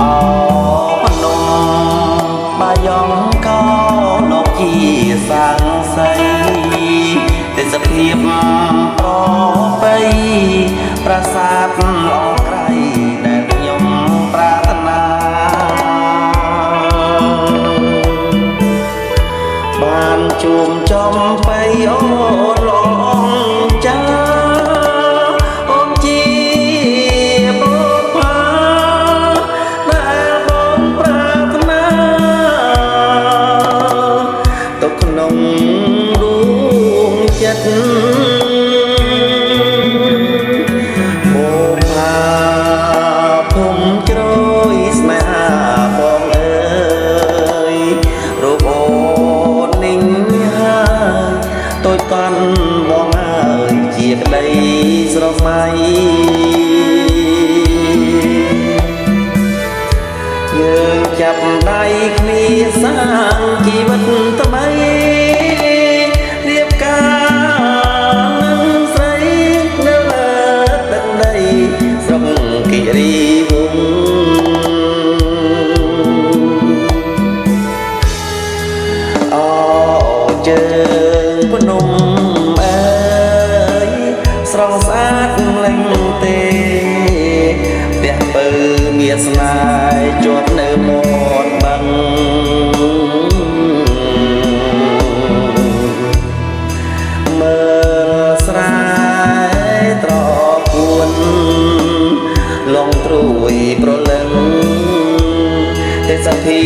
អោភ្នំបាយងកោលោកជាសាំងសីទេសភាពប្រពៃប្រាសាទអង្ក្រៃដែលខ្ញុំប្រាថ្នាបានជួមចំបៃអូនល្អចាអូនជាបុព្វាដែលបងប្រាថ្នាទុកក្នុងដួងចិត្តភូមិជ្រោយស្នេហាបងអើយរូបអូននេះហើយតូចតាន់បងអើយជាក្តីស្រមៃយើងចាប់ដៃគ្នាសាងជីវិតថ្មីរៀបការនឹងស្រីនៅលើទឹកដីស្រុកគិរីវង្សអូជើងភ្នំអើយស្រស់ស្អាតលែងទេផ្ទះពើមានស្នេហ៍ជាប់នៅមាត់បឹងមើលស្រែត្រកួនលងត្រួយប្រលឹងទេសភា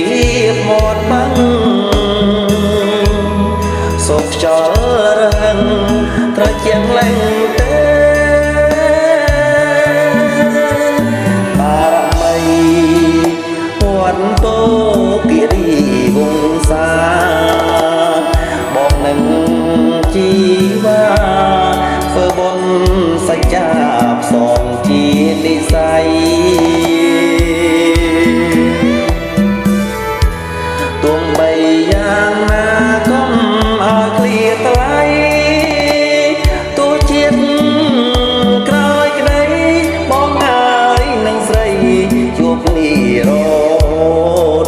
ពមាត់បឹងសូកខ្យល់រហឹងត្រជាក់លែងទេបារមីវត្តពោគិរីវង្សាបងនឹងជីវ៉ាធ្វើបុណ្យសច្ចាផ្សងជានិស័យទោះបីយ៉ាងណាកុំឲ្យឃ្លាតថ្លៃទោះជាតិក្រោយក្តីបងហើយនឹងស្រីជួបគ្នារហូត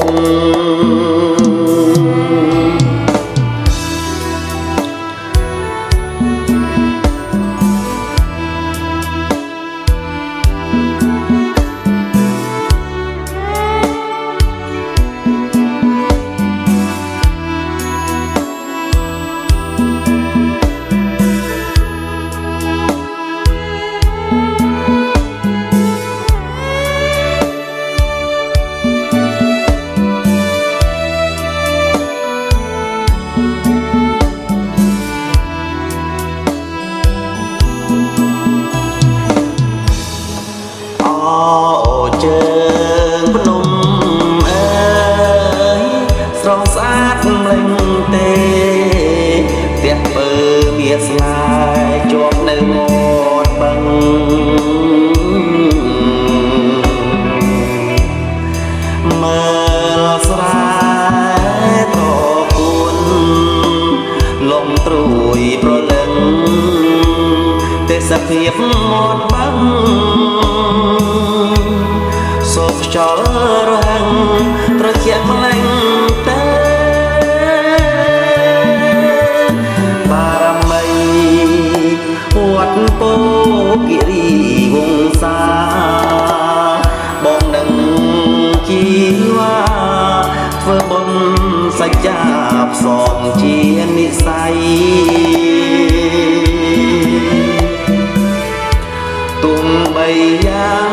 ជើងភ្នំអើយស្រស់ស្អាតលែងទេផ្ទះពើមានស្នេហ៍ជាប់នៅមាត់បឹងមើលស្រែត្រកួនលំត្រួយប្រលឹងទេសភាពមាត់បឹងសូកខ្យល់រហឹងត្រជាក់លែងទេបារមីវត្តពោគិរីវង្សាបងនឹងជីវ៉ាធ្វើបុណ្យសច្ចាផ្សងជានិស័យទោះបីយ៉ាង